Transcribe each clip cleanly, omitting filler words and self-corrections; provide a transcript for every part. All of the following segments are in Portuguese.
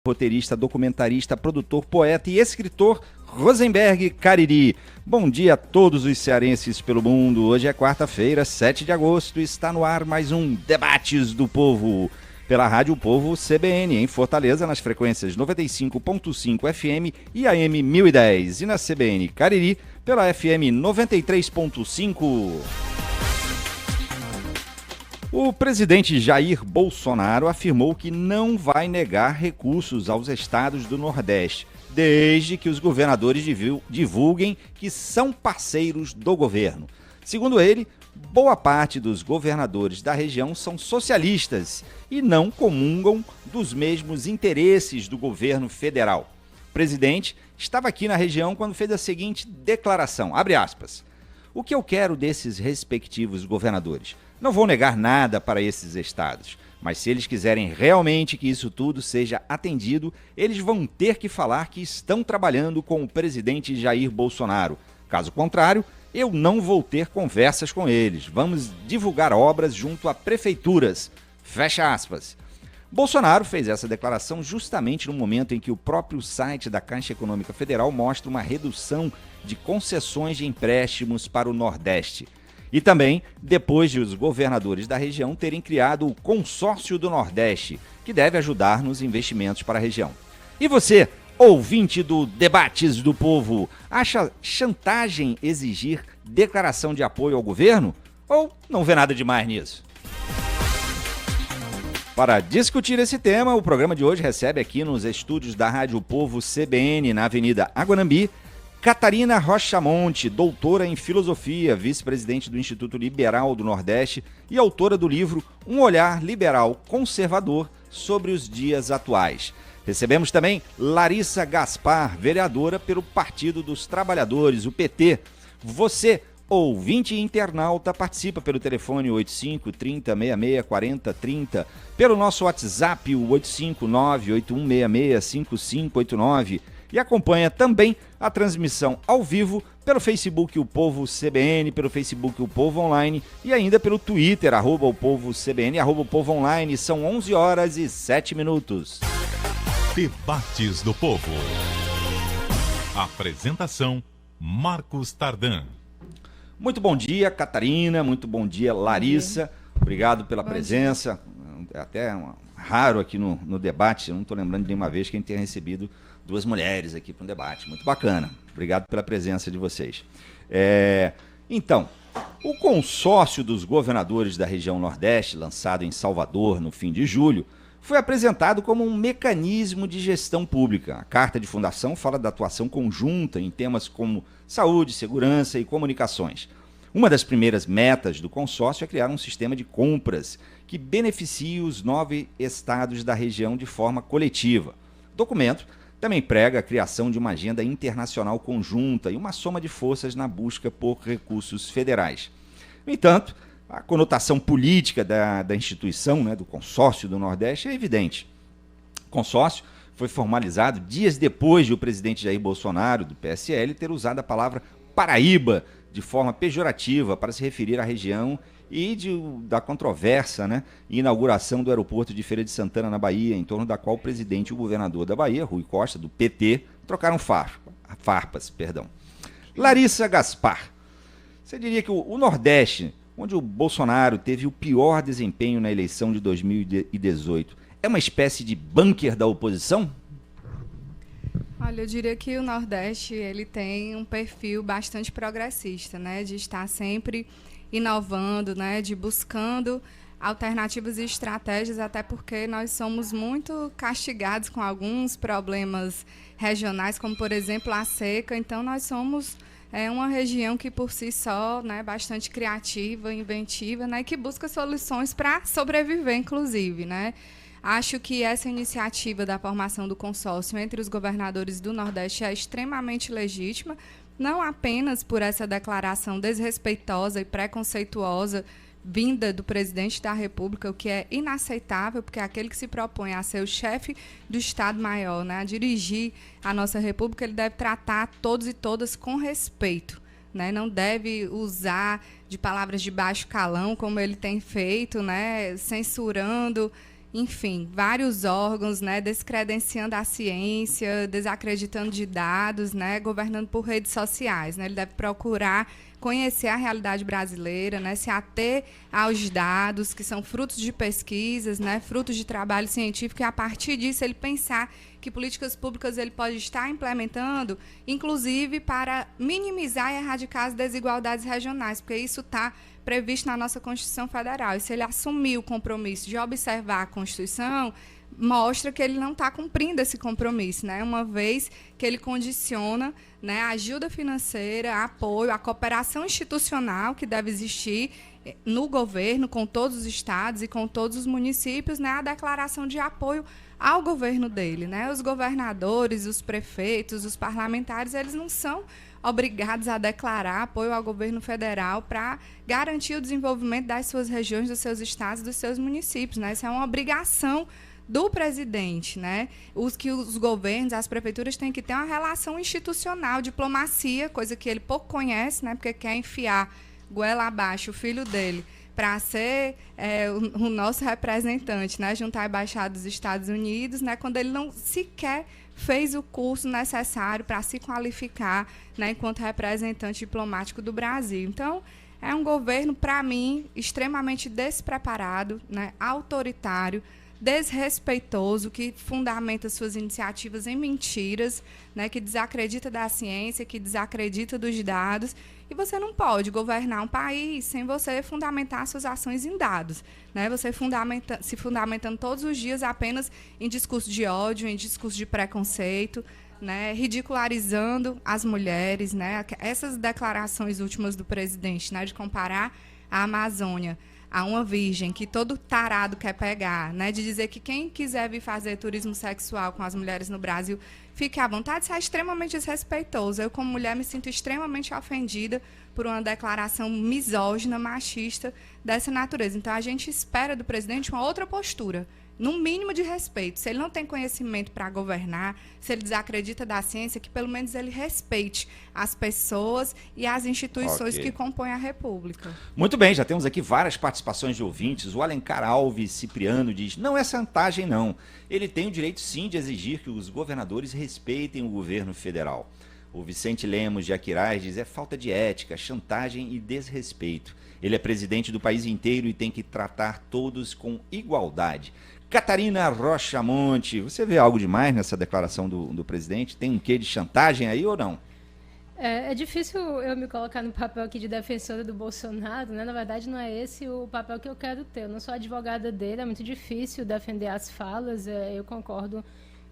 roteirista, documentarista, produtor, poeta e escritor Rosenberg Cariri. Bom dia a todos os cearenses pelo mundo. Hoje é quarta-feira, 7 de agosto, e está no ar mais um Debates do Povo. Pela Rádio Povo CBN, em Fortaleza, nas frequências 95.5 FM e AM 1010. E na CBN Cariri, pela FM 93.5. O presidente Jair Bolsonaro afirmou que não vai negar recursos aos estados do Nordeste, desde que os governadores divulguem que são parceiros do governo. Segundo ele, boa parte dos governadores da região são socialistas e não comungam dos mesmos interesses do governo federal. O presidente estava aqui na região quando fez a seguinte declaração, abre aspas, o que eu quero desses respectivos governadores? Não vou negar nada para esses estados, mas se eles quiserem realmente que isso tudo seja atendido, eles vão ter que falar que estão trabalhando com o presidente Jair Bolsonaro. Caso contrário, eu não vou ter conversas com eles. Vamos divulgar obras junto a prefeituras. Fecha aspas. Bolsonaro fez essa declaração justamente no momento em que o próprio site da Caixa Econômica Federal mostra uma redução de concessões de empréstimos para o Nordeste. E também depois de os governadores da região terem criado o Consórcio do Nordeste, que deve ajudar nos investimentos para a região. E você, ouvinte do Debates do Povo, acha chantagem exigir declaração de apoio ao governo? Ou não vê nada demais nisso? Para discutir esse tema, o programa de hoje recebe aqui nos estúdios da Rádio Povo CBN, na Avenida Aguanambi, Catarina Rochamonte, doutora em filosofia, vice-presidente do Instituto Liberal do Nordeste e autora do livro Um Olhar Liberal Conservador sobre os Dias Atuais. Recebemos também Larissa Gaspar, vereadora pelo Partido dos Trabalhadores, o PT. Você, ouvinte e internauta, participa pelo telefone 85 30 66 40 30, pelo nosso WhatsApp, o 859 8166 5589, e acompanha também a transmissão ao vivo pelo Facebook O Povo CBN, pelo Facebook O Povo Online e ainda pelo Twitter, @o Povo CBN, @o Povo Online. São 11 horas e 7 minutos. Debates do Povo. Apresentação, Marcos Tardan. Muito bom dia, Catarina. Muito bom dia, Larissa. Obrigado pela presença. É até raro aqui no debate. Eu não estou lembrando de nenhuma vez que a gente tenha recebido duas mulheres aqui para um debate. Muito bacana. Obrigado pela presença de vocês. Então, o consórcio dos governadores da região Nordeste, lançado em Salvador no fim de julho, foi apresentado como um mecanismo de gestão pública. A carta de fundação fala da atuação conjunta em temas como saúde, segurança e comunicações. Uma das primeiras metas do consórcio é criar um sistema de compras que beneficie os 9 estados da região de forma coletiva. O documento também prega a criação de uma agenda internacional conjunta e uma soma de forças na busca por recursos federais. No entanto, a conotação política da instituição, do Consórcio do Nordeste, é evidente. O consórcio foi formalizado dias depois de o presidente Jair Bolsonaro, do PSL, ter usado a palavra Paraíba de forma pejorativa para se referir à região e da controvérsia, inauguração do aeroporto de Feira de Santana, na Bahia, em torno da qual o presidente e o governador da Bahia, Rui Costa, do PT, trocaram farpas. Larissa Gaspar, você diria que o Nordeste, onde o Bolsonaro teve o pior desempenho na eleição de 2018, é uma espécie de bunker da oposição? Olha, eu diria que o Nordeste ele tem um perfil bastante progressista, de estar sempre inovando, de buscando alternativas e estratégias, até porque nós somos muito castigados com alguns problemas regionais, como, por exemplo, a seca. Então, nós somos uma região que, por si só, bastante criativa, inventiva, e que busca soluções para sobreviver, inclusive, Acho que essa iniciativa da formação do consórcio entre os governadores do Nordeste é extremamente legítima, não apenas por essa declaração desrespeitosa e preconceituosa vinda do presidente da República, o que é inaceitável, porque é aquele que se propõe a ser o chefe do Estado-Maior, a dirigir a nossa República, ele deve tratar todos e todas com respeito. Não deve usar de palavras de baixo calão, como ele tem feito, censurando enfim, vários órgãos, né, descredenciando a ciência, desacreditando de dados, né, governando por redes sociais, né? Ele deve procurar conhecer a realidade brasileira, né, se ater aos dados que são frutos de pesquisas, né, frutos de trabalho científico, e a partir disso ele pensar que políticas públicas ele pode estar implementando, inclusive para minimizar e erradicar as desigualdades regionais, porque isso está previsto na nossa Constituição Federal. E se ele assumir o compromisso de observar a Constituição, mostra que ele não está cumprindo esse compromisso, né? Uma vez que ele condiciona, né, a ajuda financeira, apoio, a cooperação institucional que deve existir no governo, com todos os estados e com todos os municípios, né, a declaração de apoio ao governo dele, né? Os governadores, os prefeitos, os parlamentares, eles não são obrigados a declarar apoio ao governo federal para garantir o desenvolvimento das suas regiões, dos seus estados, dos seus municípios, né? Isso é uma obrigação do presidente, né? Os governos, as prefeituras têm que ter uma relação institucional, diplomacia, coisa que ele pouco conhece, né? Porque quer enfiar goela abaixo o filho dele para ser o nosso representante, né? Juntar a embaixada dos Estados Unidos, né? Quando ele não sequer fez o curso necessário para se qualificar, né, enquanto representante diplomático do Brasil. Então, é um governo, para mim, extremamente despreparado, né, autoritário, desrespeitoso, que fundamenta suas iniciativas em mentiras, né, que desacredita da ciência, que desacredita dos dados. E você não pode governar um país sem você fundamentar suas ações em dados, né? Você se fundamentando todos os dias apenas em discurso de ódio, em discurso de preconceito, né? Ridicularizando as mulheres, né? Essas declarações últimas do presidente, né, de comparar a Amazônia a uma virgem que todo tarado quer pegar, né? De dizer que quem quiser vir fazer turismo sexual com as mulheres no Brasil fique à vontade, isso é extremamente desrespeitoso. Eu, como mulher, me sinto extremamente ofendida por uma declaração misógina, machista dessa natureza. Então, a gente espera do presidente uma outra postura, no mínimo de respeito. Se ele não tem conhecimento para governar, se ele desacredita da ciência, que pelo menos ele respeite as pessoas e as instituições que compõem a República. Muito bem, já temos aqui várias participações de ouvintes. O Alencar Alves Cipriano diz: não é chantagem, não. Ele tem o direito, sim, de exigir que os governadores respeitem o governo federal. O Vicente Lemos de Aquiraz diz: é falta de ética, chantagem e desrespeito. Ele é presidente do país inteiro e tem que tratar todos com igualdade. Catarina Rocha Monte, você vê algo demais nessa declaração do presidente? Tem um quê de chantagem aí ou não? É difícil eu me colocar no papel aqui de defensora do Bolsonaro, né? Na verdade, não é esse o papel que eu quero ter. Eu não sou advogada dele, é muito difícil defender as falas. Eu concordo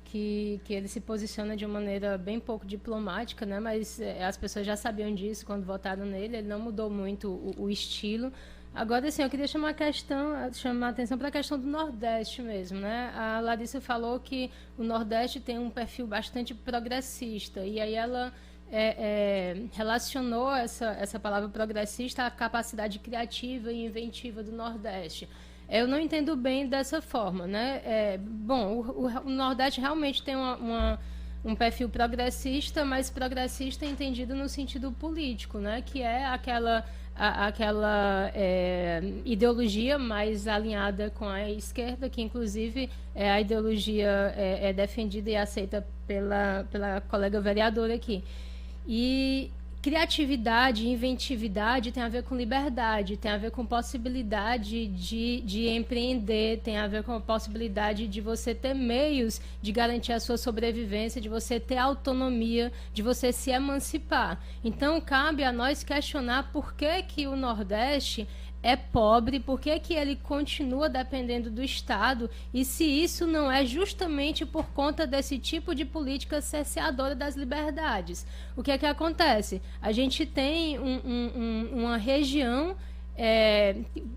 que ele se posiciona de uma maneira bem pouco diplomática, né? Mas as pessoas já sabiam disso quando votaram nele, ele não mudou muito o estilo. Agora, assim, eu queria chamar a atenção para a questão do Nordeste mesmo, né? A Larissa falou que o Nordeste tem um perfil bastante progressista, e aí ela relacionou essa palavra progressista à capacidade criativa e inventiva do Nordeste. Eu não entendo bem dessa forma, né? O Nordeste realmente tem um perfil progressista, mas progressista entendido no sentido político, né? Que é aquela ideologia mais alinhada com a esquerda, que inclusive a ideologia é defendida e aceita pela colega vereadora aqui. E criatividade, inventividade tem a ver com liberdade, tem a ver com possibilidade de empreender, tem a ver com a possibilidade de você ter meios de garantir a sua sobrevivência, de você ter autonomia, de você se emancipar. Então, cabe a nós questionar por que o Nordeste é pobre, por que ele continua dependendo do Estado, e se isso não é justamente por conta desse tipo de política cerceadora das liberdades. O que é que acontece? A gente tem uma região,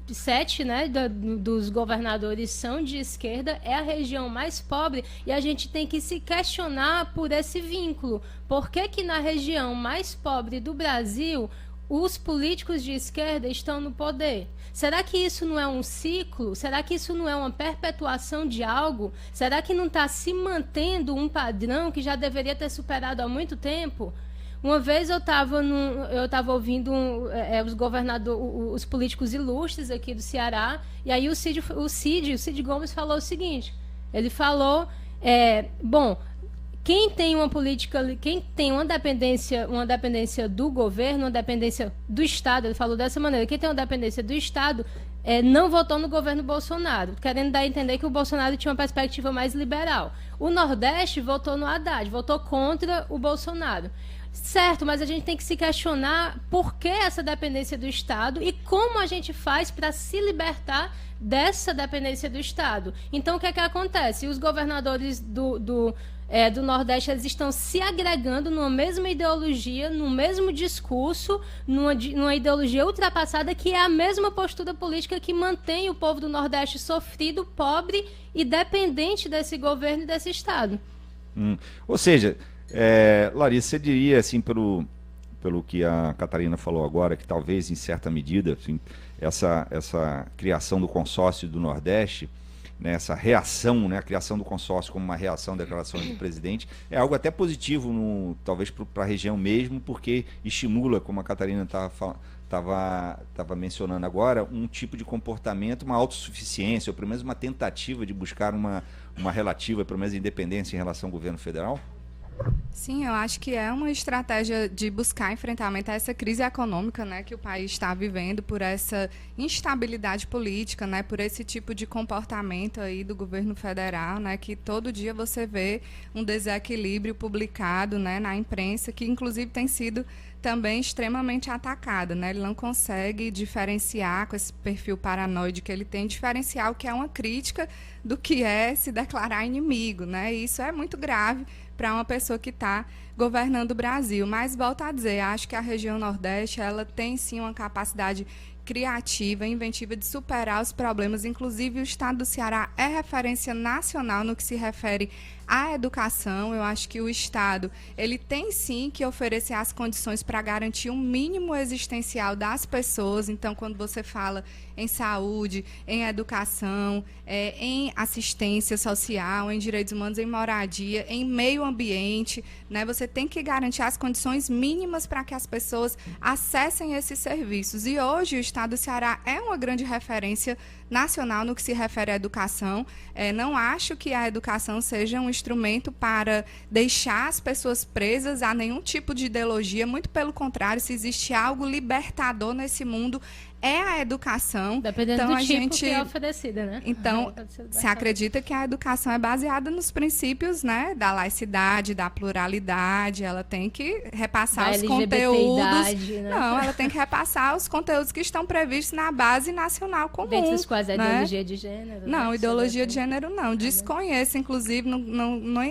7, né, dos governadores são de esquerda, é a região mais pobre, e a gente tem que se questionar por esse vínculo. Por que na região mais pobre do Brasil os políticos de esquerda estão no poder? Será que isso não é um ciclo? Será que isso não é uma perpetuação de algo? Será que não está se mantendo um padrão que já deveria ter superado há muito tempo? Uma vez eu estava ouvindo os governadores, os políticos ilustres aqui do Ceará, e aí o Cid Gomes falou o seguinte, ele falou, quem tem uma dependência do governo, uma dependência do Estado, ele falou dessa maneira, quem tem uma dependência do Estado não votou no governo Bolsonaro, querendo dar a entender que o Bolsonaro tinha uma perspectiva mais liberal. O Nordeste votou no Haddad, votou contra o Bolsonaro. Certo, mas a gente tem que se questionar por que essa dependência do Estado e como a gente faz para se libertar dessa dependência do Estado. Então, o que é que acontece? Os governadores do Nordeste, eles estão se agregando numa mesma ideologia, num mesmo discurso, numa ideologia ultrapassada, que é a mesma postura política que mantém o povo do Nordeste sofrido, pobre e dependente desse governo e desse Estado. Ou seja, Larissa, você diria, assim, pelo que a Catarina falou agora, que talvez, em certa medida, assim, essa criação do consórcio do Nordeste, né, essa reação, né, a criação do consórcio como uma reação à declaração do presidente, é algo até positivo, talvez para a região mesmo, porque estimula, como a Catarina estava mencionando agora, um tipo de comportamento, uma autossuficiência, ou pelo menos uma tentativa de buscar uma relativa, pelo menos, independência em relação ao governo federal? Sim, eu acho que é uma estratégia de buscar enfrentamento a essa crise econômica, né, que o país está vivendo, por essa instabilidade política, né, por esse tipo de comportamento aí do governo federal, né, que todo dia você vê um desequilíbrio publicado, né, na imprensa, que inclusive tem sido também extremamente atacado, né? Ele não consegue diferenciar, com esse perfil paranoide que ele tem, diferenciar o que é uma crítica do que é se declarar inimigo, né? E isso é muito grave para uma pessoa que está governando o Brasil. Mas, volto a dizer, acho que a região Nordeste, ela tem sim uma capacidade criativa, inventiva de superar os problemas. Inclusive, o estado do Ceará é referência nacional no que se refere à educação. Eu acho que o estado, ele tem sim que oferecer as condições para garantir um mínimo existencial das pessoas. Então, quando você fala em saúde, em educação, em assistência social, em direitos humanos, em moradia, em meio ambiente, né, você tem que garantir as condições mínimas para que as pessoas acessem esses serviços. E hoje o estado do Ceará é uma grande referência nacional no que se refere à educação. Não acho que a educação seja um instrumento para deixar as pessoas presas a nenhum tipo de ideologia, muito pelo contrário, se existe algo libertador nesse mundo, é a educação. Dependendo então, do tipo que é oferecida, né? Então, se acredita que a educação é baseada nos princípios, né, da laicidade, da pluralidade, ela tem que repassar os conteúdos. Né? Não, ela tem que repassar os conteúdos que estão previstos na base nacional comum. Dentre os quais a ideologia de gênero. Não, ideologia de gênero não. Desconheço, inclusive,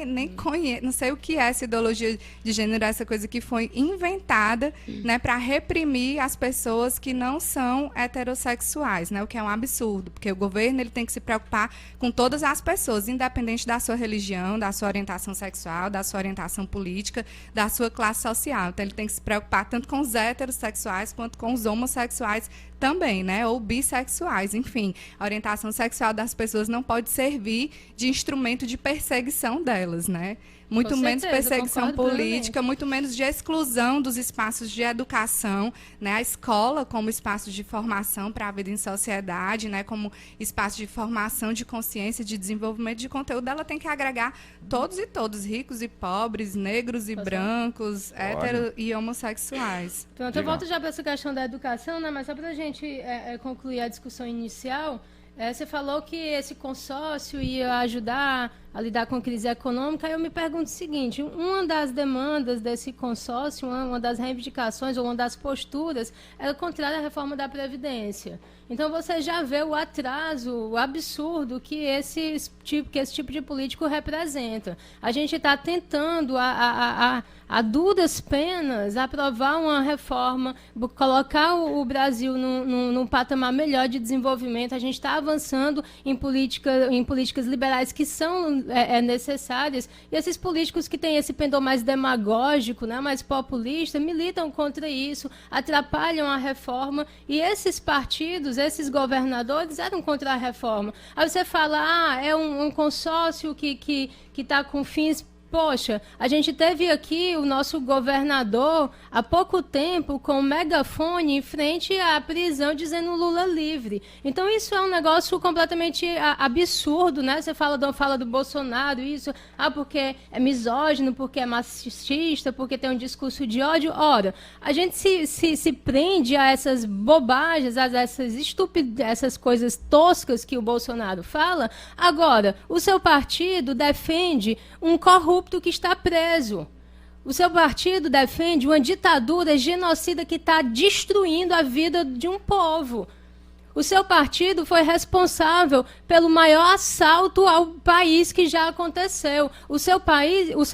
nem conheço, não sei o que é essa ideologia de gênero, essa coisa que foi inventada, né, para reprimir as pessoas que não são heterossexuais, né? O que é um absurdo, porque o governo ele tem que se preocupar com todas as pessoas, independente da sua religião, da sua orientação sexual, da sua orientação política, da sua classe social. Então ele tem que se preocupar tanto com os heterossexuais quanto com os homossexuais também, né? Ou bissexuais, enfim. A orientação sexual das pessoas não pode servir de instrumento de perseguição delas, né? Muito menos perseguição política, muito menos de exclusão dos espaços de educação, né? A escola como espaço de formação para a vida em sociedade, né? Como espaço de formação de consciência, de desenvolvimento de conteúdo, ela tem que agregar todos e todos, ricos e pobres, negros e brancos, hétero e homossexuais. Pronto, eu volto já para essa questão da educação, né? Mas só para a gente concluir a discussão inicial, você falou que esse consórcio ia ajudar a lidar com a crise econômica. Eu me pergunto o seguinte, uma das demandas desse consórcio, uma das reivindicações ou uma das posturas era contrária à reforma da Previdência. Então você já vê o atraso, o absurdo que esse tipo de político representa. A gente está tentando, a duras penas, aprovar uma reforma, colocar o Brasil num patamar melhor de desenvolvimento. A gente está avançando em políticas liberais que são necessárias, e esses políticos que têm esse pendor mais demagógico, né, mais populista, militam contra isso, atrapalham a reforma, e esses partidos, esses governadores eram contra a reforma. Aí você fala, é um consórcio que está com fins Poxa, a gente teve aqui o nosso governador há pouco tempo com o megafone em frente à prisão dizendo Lula livre. Então isso é um negócio completamente absurdo, né? Você fala do Bolsonaro, isso, porque é misógino, porque é machista, porque tem um discurso de ódio. Ora, a gente se prende a essas bobagens, a essas coisas toscas que o Bolsonaro fala. Agora, o seu partido defende um corrupto que está preso. O seu partido defende uma ditadura genocida que está destruindo a vida de um povo. O seu partido foi responsável pelo maior assalto ao país que já aconteceu. O seu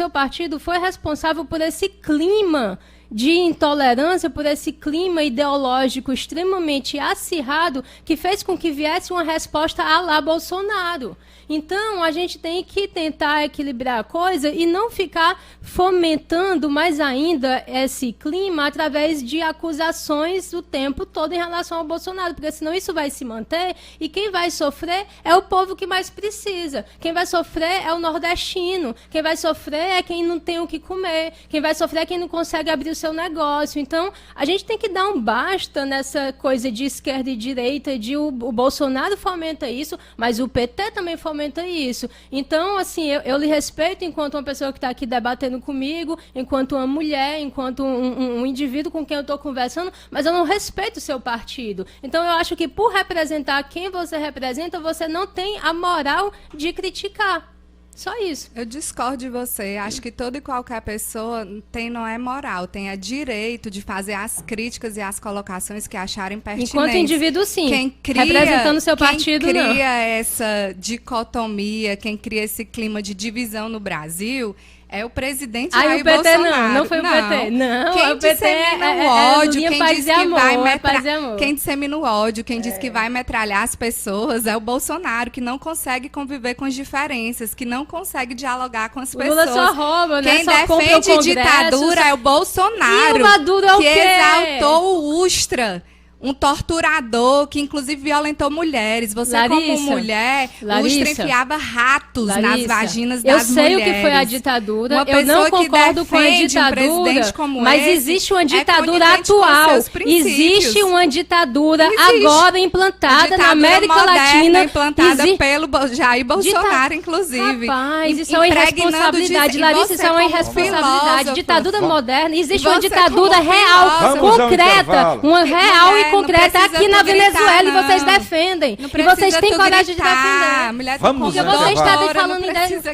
partido foi responsável por esse clima de intolerância, por esse clima ideológico extremamente acirrado que fez com que viesse uma resposta à la Bolsonaro. Então, a gente tem que tentar equilibrar a coisa e não ficar fomentando mais ainda esse clima através de acusações o tempo todo em relação ao Bolsonaro, porque senão isso vai se manter e quem vai sofrer é o povo que mais precisa. Quem vai sofrer é o nordestino. Quem vai sofrer é quem não tem o que comer. Quem vai sofrer é quem não consegue abrir o seu negócio. Então, a gente tem que dar um basta nessa coisa de esquerda e direita, o Bolsonaro fomenta isso, mas o PT também fomenta isso. Então, assim, eu lhe respeito enquanto uma pessoa que está aqui debatendo comigo, enquanto uma mulher, enquanto um indivíduo com quem eu estou conversando, mas eu não respeito o seu partido. Então, eu acho que por representar quem você representa, você não tem a moral de criticar. Só isso. Eu discordo de você. Acho que toda e qualquer pessoa não é moral, tem a direito de fazer as críticas e as colocações que acharem pertinentes. Enquanto indivíduo, sim. Representando o seu partido, não. Quem cria essa dicotomia, quem cria esse clima de divisão no Brasil é o presidente Jair Bolsonaro. Não foi o PT. Não, quem o PT dissemina o ódio, quem diz que vai quem dissemina o ódio, quem diz que vai metralhar as pessoas é o Bolsonaro, que não consegue conviver com as diferenças, que não consegue dialogar com as pessoas. O Lula só rouba, né? Quem só defende ditadura é o Bolsonaro, e o Maduro é o que quê? exaltou o Ustra. Um torturador que, inclusive, violentou mulheres. Você, como mulher, o Ustra enfiava ratos nas vaginas das mulheres. Eu sei o que foi a ditadura. Eu não concordo com a ditadura, mas existe uma ditadura atual. Existe uma ditadura agora implantada na América Latina. Implantada pelo Jair Bolsonaro, inclusive. Rapaz, isso é uma irresponsabilidade. Larissa, isso é uma irresponsabilidade. Ditadura moderna. Existe uma ditadura real, concreta. Uma real e concreta aqui na Venezuela e vocês defendem. E vocês têm coragem de defender. Vamos lá.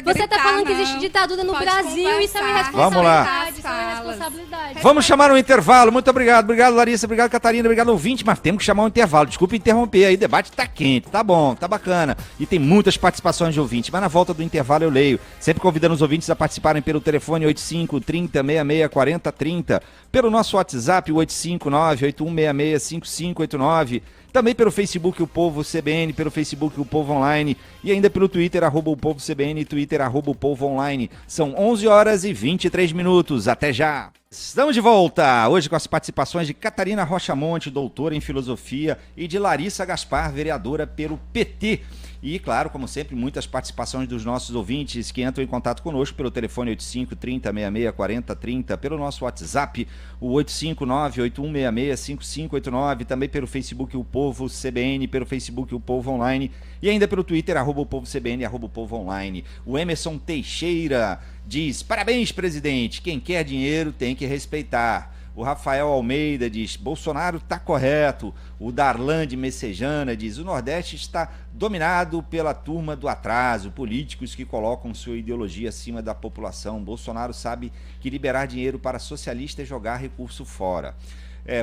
Você está falando que existe ditadura no Brasil, isso é uma irresponsabilidade. Isso é uma irresponsabilidade. Vamos chamar um intervalo. Muito obrigado. Obrigado, Larissa. Obrigado, Catarina. Obrigado, ouvinte. Mas temos que chamar um intervalo. Desculpa interromper aí. O debate tá quente, tá bom, tá bacana. E tem muitas participações de ouvintes. Mas na volta do intervalo eu leio. Sempre convidando os ouvintes a participarem pelo telefone 85 30 66 40 30. Pelo nosso WhatsApp, 859 8166 5589. Também pelo Facebook O Povo CBN, pelo Facebook O Povo Online e ainda pelo Twitter, @O Povo CBN e Twitter, @O Povo Online. São 11 horas e 23 minutos. Até já! Estamos de volta, hoje com as participações de Catarina Rocha Monte, doutora em filosofia, e de Larissa Gaspar, vereadora pelo PT. E, claro, como sempre, muitas participações dos nossos ouvintes que entram em contato conosco pelo telefone 85 30 66 40 30, pelo nosso WhatsApp, o 859 8166 5589, também pelo Facebook O Povo CBN, pelo Facebook O Povo Online e ainda pelo Twitter, @O Povo CBN, @O Povo Online. O Emerson Teixeira diz: parabéns, presidente, quem quer dinheiro tem que respeitar. O Rafael Almeida diz: Bolsonaro está correto. O Darlan de Messejana diz: o Nordeste está dominado pela turma do atraso, políticos que colocam sua ideologia acima da população. Bolsonaro sabe que liberar dinheiro para socialista é jogar recurso fora.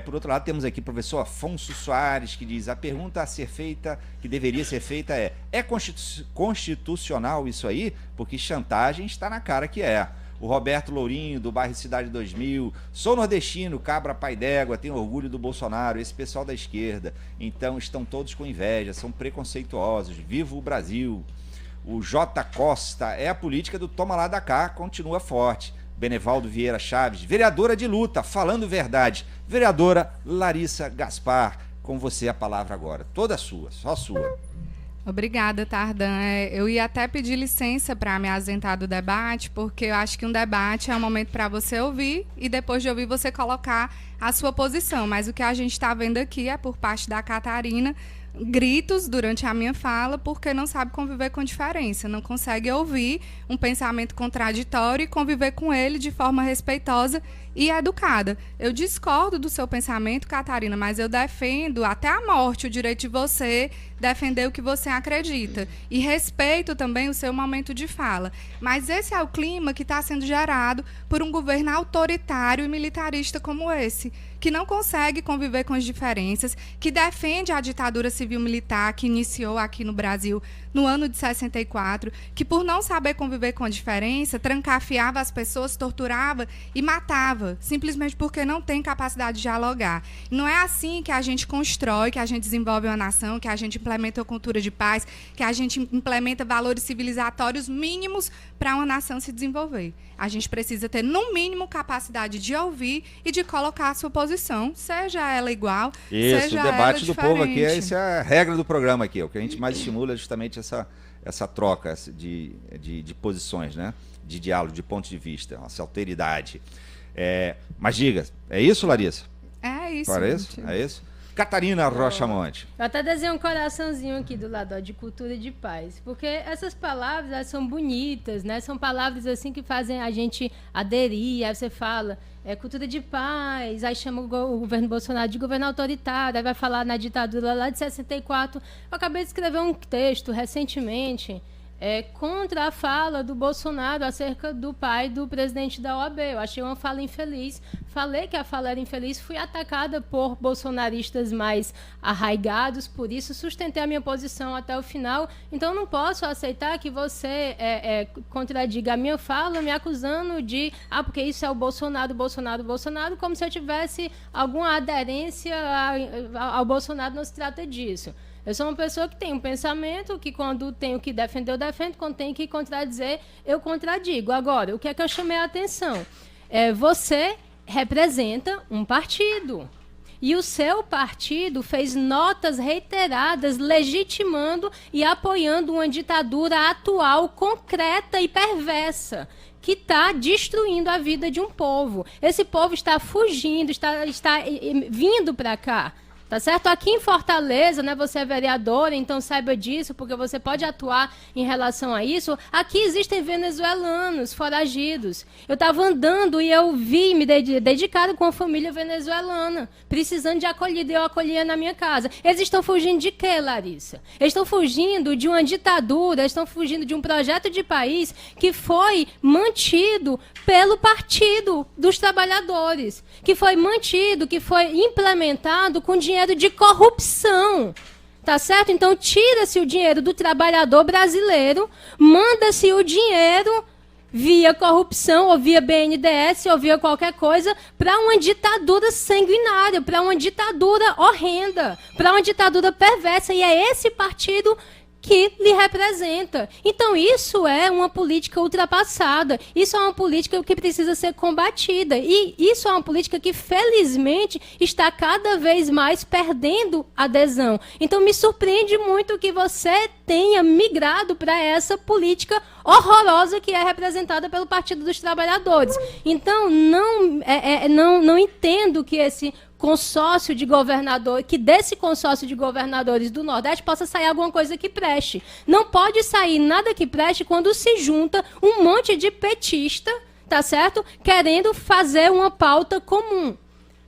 Por outro lado, temos aqui o professor Afonso Soares, que diz: a pergunta a ser feita, que deveria ser feita é constitucional isso aí? Porque chantagem está na cara que é. O Roberto Lourinho, do bairro Cidade 2000, sou nordestino, cabra pai d'égua, tenho orgulho do Bolsonaro, esse pessoal da esquerda, então estão todos com inveja, são preconceituosos, viva o Brasil. O J. Costa, é a política do toma lá da cá, continua forte. Benevaldo Vieira Chaves, vereadora de luta, falando verdade. Vereadora Larissa Gaspar, com você a palavra agora, toda sua, só sua. Obrigada, Tardan. Eu ia até pedir licença para me ausentar do debate, porque eu acho que um debate é um momento para você ouvir e depois de ouvir você colocar a sua posição. Mas o que a gente está vendo aqui é, por parte da Catarina, gritos durante a minha fala porque não sabe conviver com diferença, não consegue ouvir um pensamento contraditório e conviver com ele de forma respeitosa e educada. Eu discordo do seu pensamento, Catarina, mas eu defendo até a morte o direito de você defender o que você acredita. E respeito também o seu momento de fala. Mas esse é o clima que está sendo gerado por um governo autoritário e militarista como esse, que não consegue conviver com as diferenças, que defende a ditadura civil-militar que iniciou aqui no Brasil no ano de 64, que por não saber conviver com a diferença, trancafiava as pessoas, torturava e matava, simplesmente porque não tem capacidade de dialogar. Não é assim que a gente constrói, que a gente desenvolve uma nação, que a gente implementa a cultura de paz, que a gente implementa valores civilizatórios mínimos para uma nação se desenvolver. A gente precisa ter, no mínimo, capacidade de ouvir e de colocar a sua posição, seja ela igual, seja ela o debate do povo aqui, essa é a regra do programa aqui. O que a gente mais estimula é justamente essa troca de posições, né? De diálogo, de ponto de vista, essa alteridade. Mas diga, é isso, Larissa? É isso. É isso? Catarina Rocha Monte. Eu até desenhei um coraçãozinho aqui do lado, ó, de cultura e de paz. Porque essas palavras, elas são bonitas, né? São palavras assim que fazem a gente aderir. Aí você fala, cultura de paz, aí chama o governo Bolsonaro de governo autoritário, aí vai falar na ditadura lá de 64. Eu acabei de escrever um texto recentemente contra a fala do Bolsonaro acerca do pai do presidente da OAB. Eu achei uma fala infeliz. Falei que a fala era infeliz, fui atacada por bolsonaristas mais arraigados, por isso sustentei a minha posição até o final. Então não posso aceitar que você contradiga a minha fala me acusando de porque isso é o Bolsonaro, como se eu tivesse alguma aderência ao Bolsonaro. Não se trata disso. Eu sou uma pessoa que tem um pensamento que quando tenho que defender, eu defendo, quando tenho que contradizer, eu contradigo. Agora, o que é que eu chamei a atenção? Você representa um partido. E o seu partido fez notas reiteradas legitimando e apoiando uma ditadura atual, concreta e perversa, que está destruindo a vida de um povo. Esse povo está fugindo, está vindo para cá. Tá certo? Aqui em Fortaleza, né, você é vereadora, então saiba disso, porque você pode atuar em relação a isso. Aqui existem venezuelanos foragidos. Eu estava andando e eu vi, me dedicado com a família venezuelana, precisando de acolhida, e eu acolhia na minha casa. Eles estão fugindo de quê, Larissa? Eles estão fugindo de uma ditadura, eles estão fugindo de um projeto de país que foi mantido pelo Partido dos Trabalhadores, que foi mantido, que foi implementado com dinheiro de corrupção, tá certo? Então tira-se o dinheiro do trabalhador brasileiro, manda-se o dinheiro via corrupção, ou via BNDES, ou via qualquer coisa, para uma ditadura sanguinária, para uma ditadura horrenda, para uma ditadura perversa, e é esse partido que lhe representa. Então, isso é uma política ultrapassada. Isso é uma política que precisa ser combatida. E isso é uma política que, felizmente, está cada vez mais perdendo adesão. Então, me surpreende muito que você tenha migrado para essa política horrorosa que é representada pelo Partido dos Trabalhadores. Então, não entendo que esse consórcio de governador, que desse consórcio de governadores do Nordeste possa sair alguma coisa que preste. Não pode sair nada que preste quando se junta um monte de petista, tá certo? Querendo fazer uma pauta comum.